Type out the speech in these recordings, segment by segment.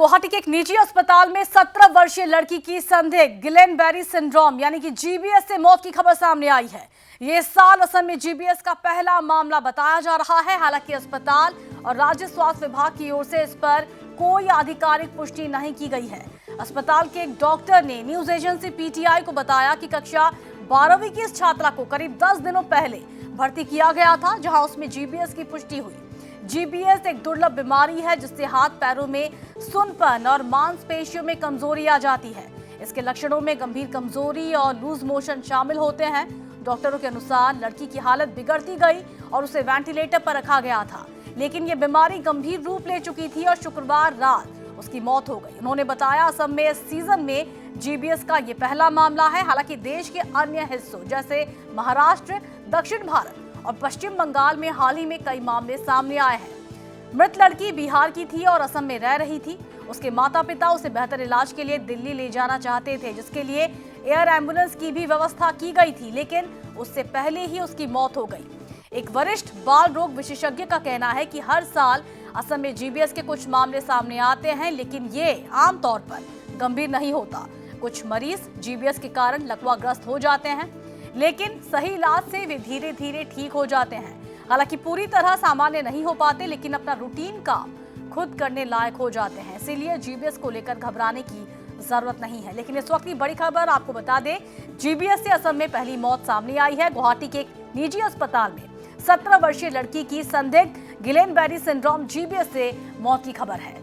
गुवाहाटी के एक निजी अस्पताल में 17 वर्षीय लड़की की संदिग्ध गिलेन बेरी सिंड्रोम यानी कि जीबीएस से मौत की खबर सामने आई है। ये साल असम में जीबीएस का पहला मामला बताया जा रहा है। हालांकि अस्पताल और राज्य स्वास्थ्य विभाग की ओर से इस पर कोई आधिकारिक पुष्टि नहीं की गई है। अस्पताल के एक डॉक्टर ने न्यूज एजेंसी पीटीआई को बताया कि कक्षा 12वीं की इस छात्रा को करीब 10 दिनों पहले भर्ती किया गया था, जहां उसमें जीबीएस की पुष्टि हुई। जीबीएस एक दुर्लभ बीमारी है जिससे हाथ पैरों में सुन्नपन और मांसपेशियों में कमजोरी आ जाती है। इसके लक्षणों में गंभीर कमजोरी और लूज मोशन शामिल होते हैं। डॉक्टरों के अनुसार लड़की की हालत बिगड़ती गई और उसे वेंटिलेटर पर रखा गया था, लेकिन यह बीमारी गंभीर रूप ले चुकी थी और शुक्रवार रात उसकी मौत हो गई। उन्होंने बताया असम में इस सीजन में जीबीएस का यह पहला मामला है। हालांकि देश के अन्य हिस्सों जैसे महाराष्ट्र, दक्षिण भारत और पश्चिम बंगाल में हाल ही में कई मामले सामने आए हैं। मृत लड़की बिहार की थी और असम में रह रही थी। उसके माता पिता उसे बेहतर इलाज के लिए दिल्ली ले जाना चाहते थे, जिसके लिए एयर एम्बुलेंस की भी व्यवस्था की गई थी, लेकिन उससे पहले ही उसकी मौत हो गई। एक वरिष्ठ बाल रोग विशेषज्ञ का कहना है कि हर साल असम में जीबीएस के कुछ मामले सामने आते हैं, लेकिन ये आमतौर पर गंभीर नहीं होता। कुछ मरीज जीबीएस के कारण लकवाग्रस्त हो जाते हैं, लेकिन सही इलाज से वे धीरे धीरे ठीक हो जाते हैं। हालांकि पूरी तरह सामान्य नहीं हो पाते, लेकिन अपना रूटीन काम खुद करने लायक हो जाते हैं। इसीलिए जीबीएस को लेकर घबराने की जरूरत नहीं है। लेकिन इस वक्त की बड़ी खबर आपको बता दें, जीबीएस से असम में पहली मौत सामने आई है। गुवाहाटी के एक निजी अस्पताल में 17 वर्षीय लड़की की संदिग्ध गिलेन बेरी सिंड्रोम जीबीएस से मौत की खबर है।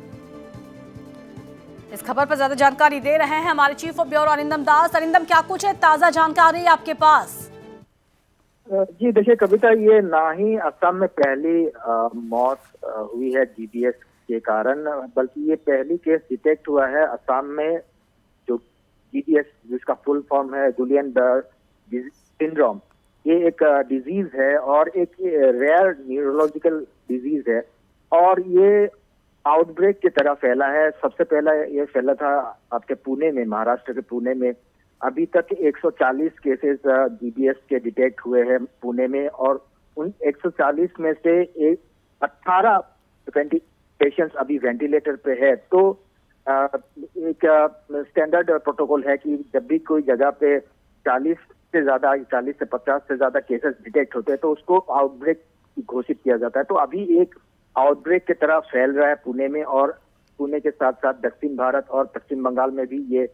इस खबर पर ज्यादा जानकारी दे रहे हैं हमारे चीफ ऑफ ब्यूरो अरिंदम दास। अरिंदम, क्या कुछ है ताजा जानकारी आपके पास? जी देखिए कविता, ये ना ही असम में पहली मौत हुई है जीबीएस के कारण, बल्कि ये पहली केस डिटेक्ट हुआ है असम में। जो जीबीएस जिसका फुल फॉर्म है गुलियन बेरी सिंड्रोम, ये एक डिजीज है और एक रेयर न्यूरोलॉजिकल डिजीज है और ये आउटब्रेक की तरह फैला है। सबसे पहला ये फैला था आपके पुणे में, महाराष्ट्र के पुणे में। अभी तक 140 केसेस जीबीएस के डिटेक्ट हुए हैं पुणे में और उन 140 में से 18 पेशेंट्स अभी वेंटिलेटर पे है। तो एक स्टैंडर्ड प्रोटोकॉल है कि जब भी कोई जगह पे 40 से 50 से ज्यादा केसेस डिटेक्ट होते हैं तो उसको आउटब्रेक घोषित किया जाता है। तो अभी एक आउटब्रेक की तरह फैल रहा है पुणे में, और पुणे के साथ साथ दक्षिण भारत और पश्चिम बंगाल में भी ये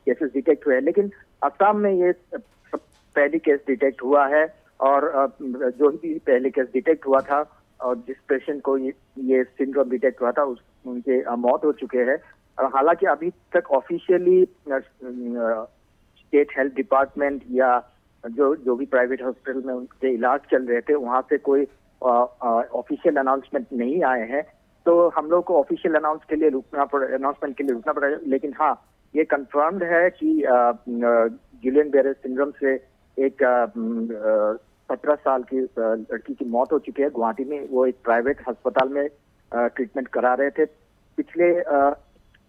केसेस डिटेक्ट हुए हैं। लेकिन असम में ये पहली केस डिटेक्ट हुआ है और जो भी पहले केस डिटेक्ट हुआ था और जिस पेशेंट को ये सिंड्रोम डिटेक्ट हुआ था उनके मौत हो चुके हैं। हालांकि अभी तक ऑफिशियली स्टेट हेल्थ डिपार्टमेंट या जो भी प्राइवेट हॉस्पिटल में उनके इलाज चल रहे थे वहां से कोई ऑफिशियल अनाउंसमेंट नहीं आए हैं। तो हम लोग को ऑफिशियल अनाउंसमेंट के लिए रुकना पड़ेगा। लेकिन हाँ, ये कंफर्म्ड है कि गिलेन बेरी सिंड्रोम से एक 17 साल की लड़की की मौत हो चुकी है गुवाहाटी में। वो एक प्राइवेट अस्पताल में ट्रीटमेंट करा रहे थे। पिछले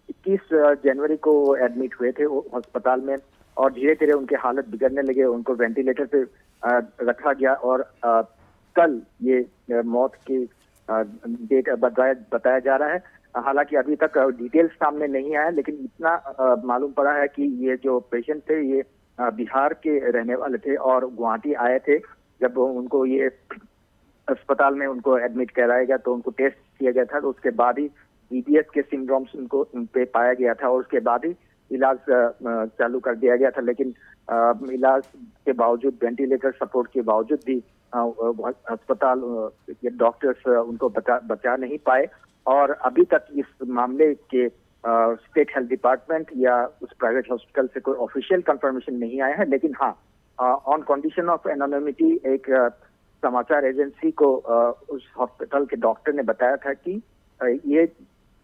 21 जनवरी को एडमिट हुए थे वो अस्पताल में और धीरे धीरे उनकी हालत बिगड़ने लगे, उनको वेंटिलेटर पे रखा गया और कल ये मौत की डेट बताया जा रहा है। हालांकि अभी तक डिटेल्स सामने नहीं आया, लेकिन इतना मालूम पड़ा है कि ये जो पेशेंट थे ये बिहार के रहने वाले थे और गुवाहाटी आए थे। जब उनको ये अस्पताल में उनको एडमिट कराया गया तो उनको टेस्ट किया गया था, तो उसके बाद ही जीबीएस के सिंड्रोम्स उन पे पाया गया था और उसके बाद ही इलाज चालू कर दिया गया था। लेकिन इलाज के बावजूद, वेंटिलेटर सपोर्ट के बावजूद भी अस्पताल के डॉक्टर्स उनको बचा नहीं पाए और अभी तक इस मामले के स्टेट हेल्थ डिपार्टमेंट या उस प्राइवेट हॉस्पिटल से कोई ऑफिशियल कंफर्मेशन नहीं आया है। लेकिन हाँ, ऑन कंडीशन ऑफ एनोनिमिटी एक समाचार एजेंसी को उस हॉस्पिटल के डॉक्टर ने बताया था कि ये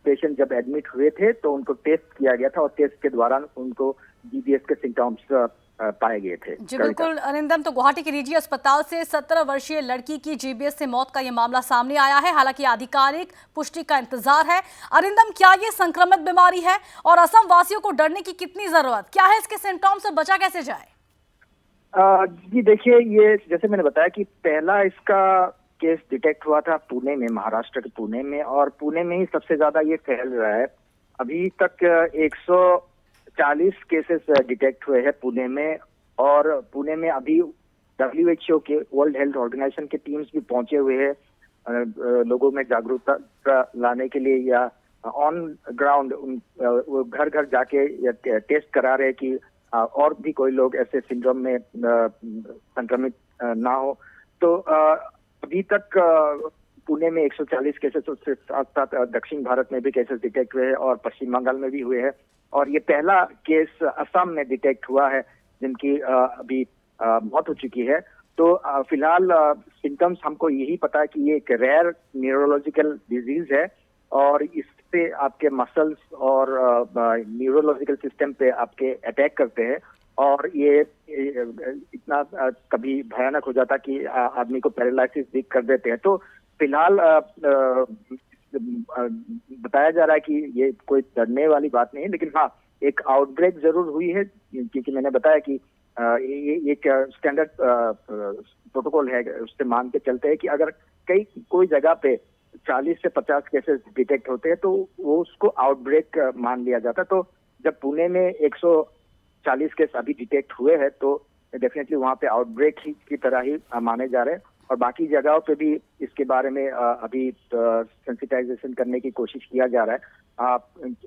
पेशेंट जब एडमिट हुए थे तो उनको टेस्ट किया गया था और टेस्ट के दौरान उनको जीबीएस के सिम्टम्स पाए गए थे। जी बिल्कुल अरिंदम, तो गुवाहाटी के निजी अस्पताल से 17 वर्षीय लड़की की जीबीएस से मौत का यह मामला सामने आया है। हालांकि आधिकारिक पुष्टि का इंतजार है। अरिंदम, क्या ये संक्रमित बीमारी है और असम वासियों को डरने की कितनी जरूरत? क्या है इसके सिम्टम्स से बचा कैसे जाए? जी देखिए, ये जैसे मैंने बताया कि पहला इसका केस डिटेक्ट हुआ था पुणे में, महाराष्ट्र के पुणे में, और पुणे में ही सबसे ज्यादा ये फैल रहा है। अभी तक 140 केसेस डिटेक्ट हुए हैं पुणे में। और पुणे में अभी WHO के, वर्ल्ड हेल्थ ऑर्गेनाइजेशन के टीम्स भी पहुंचे हुए हैं लोगों में जागरूकता लाने के लिए, या ऑन ग्राउंड वो घर घर जाके टेस्ट करा रहे कि और भी कोई लोग ऐसे सिंड्रोम में संक्रमित ना हो। तो अभी तक पुणे में 140 केसेस, उसके साथ साथ दक्षिण भारत में भी केसेस डिटेक्ट हुए हैं और पश्चिम बंगाल में भी हुए हैं। और ये पहला केस असम में डिटेक्ट हुआ है जिनकी अभी मौत हो चुकी है। तो फिलहाल सिम्टम्स हमको यही पता है कि ये एक रेयर न्यूरोलॉजिकल डिजीज है और इससे आपके मसल्स और न्यूरोलॉजिकल सिस्टम पे आपके अटैक करते हैं। और ये इतना कभी भयानक हो जाता कि आदमी को पैरालिसिस भी कर देते हैं। तो फिलहाल बताया जा रहा है कि ये कोई डरने वाली बात नहीं है, लेकिन हाँ, एक आउटब्रेक जरूर हुई है, क्योंकि मैंने बताया कि ये एक स्टैंडर्ड प्रोटोकॉल है, उससे मान के चलते हैं कि अगर कोई जगह पे 40 से 50 केसेस डिटेक्ट होते हैं तो वो उसको आउटब्रेक मान लिया जाता है। तो जब पुणे में 140 केस अभी डिटेक्ट हुए हैं तो डेफिनेटली वहाँ पे आउटब्रेक की तरह ही माने जा रहे हैं। और बाकी जगहों पे भी इसके बारे में अभी सेंसिटाइजेशन करने की कोशिश किया जा रहा है।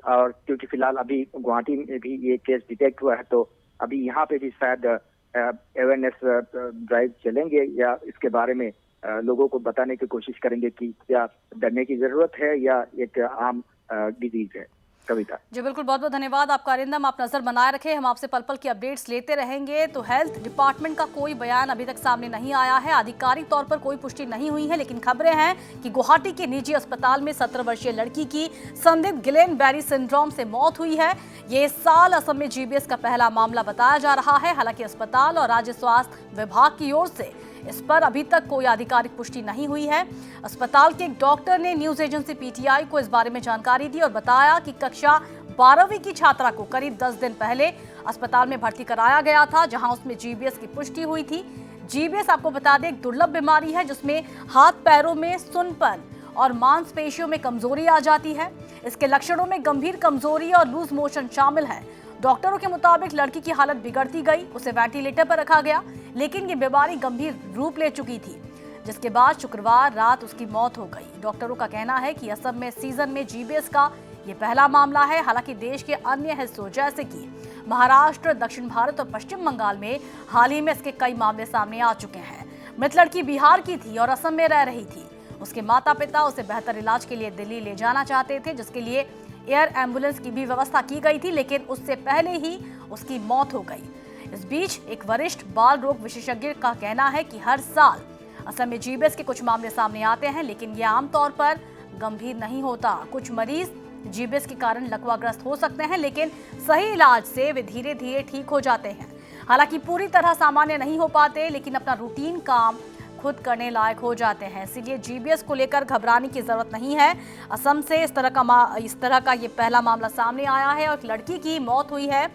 और क्योंकि फिलहाल अभी गुवाहाटी में भी ये केस डिटेक्ट हुआ है, तो अभी यहाँ पे भी शायद अवेयरनेस ड्राइव चलेंगे या इसके बारे में लोगों को बताने की कोशिश करेंगे कि क्या डरने की जरूरत है या एक आम डिजीज है। कविता जी बिल्कुल, बहुत बहुत धन्यवाद आपका अरिंदम। आप नजर बनाए रखें, हम आपसे पल पल की अपडेट्स लेते रहेंगे। तो हेल्थ डिपार्टमेंट का कोई बयान अभी तक सामने नहीं आया है, आधिकारिक तौर पर कोई पुष्टि नहीं हुई है, लेकिन खबरें हैं कि गुवाहाटी के निजी अस्पताल में 17 वर्षीय लड़की की संदिग्ध गिलेन बैरी सिंड्रोम से मौत हुई है। ये इस साल असम में GBS का पहला मामला बताया जा रहा है। हालांकि अस्पताल और राज्य स्वास्थ्य विभाग की ओर से इस पर अभी तक कोई आधिकारिक पुष्टि नहीं हुई है। अस्पताल के एक डॉक्टर ने न्यूज एजेंसी PTI को इस बारे में जानकारी दी और बताया कि कक्षा 12वीं की छात्रा को करीब 10 दिन पहले अस्पताल में भर्ती कराया गया था, जहां उसमें GBS की पुष्टि हुई थी। GBS आपको बता दें एक दुर्लभ बीमारी है जिसमें हाथ पैरों में सुन्नपन और मांसपेशियों में कमजोरी आ जाती है। इसके लक्षणों में गंभीर कमजोरी और लूज मोशन शामिल है। डॉक्टरों के मुताबिक लड़की की हालत बिगड़ती गई, उसे वेंटिलेटर पर रखा गया, लेकिन ये बीमारी गंभीर रूप ले चुकी थी, जिसके बाद शुक्रवार रात उसकी मौत हो गई। डॉक्टरों का कहना है कि असम में सीजन में GBS का ये पहला मामला है। हालांकि देश के अन्य हिस्सों जैसे कि महाराष्ट्र, दक्षिण भारत और पश्चिम बंगाल में हाल ही में इसके कई मामले सामने आ चुके हैं। मृत लड़की बिहार की थी और असम में रह रही थी। उसके माता पिता उसे बेहतर इलाज के लिए दिल्ली ले जाना चाहते थे, जिसके लिए एयर एम्बुलेंस की भी व्यवस्था की गई थी, लेकिन उससे पहले ही उसकी मौत हो गई। इस बीच एक वरिष्ठ बाल रोग विशेषज्ञ का कहना है कि हर साल असम में GBS के कुछ मामले सामने आते हैं, लेकिन ये आमतौर पर गंभीर नहीं होता। कुछ मरीज GBS के कारण लकवाग्रस्त हो सकते हैं, लेकिन सही इलाज से वे धीरे धीरे ठीक हो जाते हैं। हालांकि पूरी तरह सामान्य नहीं हो पाते, लेकिन अपना रूटीन काम खुद करने लायक हो जाते हैं। इसलिए GBS को लेकर घबराने की जरूरत नहीं है। असम से इस तरह का ये पहला मामला सामने आया है और एक लड़की की मौत हुई है।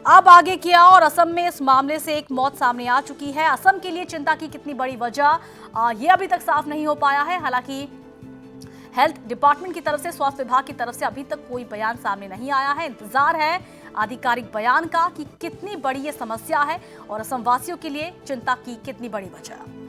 अब आगे क्या, और असम में इस मामले से एक मौत सामने आ चुकी है। असम के लिए चिंता की कितनी बड़ी वजह ये अभी तक साफ नहीं हो पाया है। हालांकि हेल्थ डिपार्टमेंट की तरफ से, स्वास्थ्य विभाग की तरफ से अभी तक कोई बयान सामने नहीं आया है। इंतजार है आधिकारिक बयान का कि कितनी बड़ी ये समस्या है और असम वासियों के लिए चिंता की कितनी बड़ी वजह।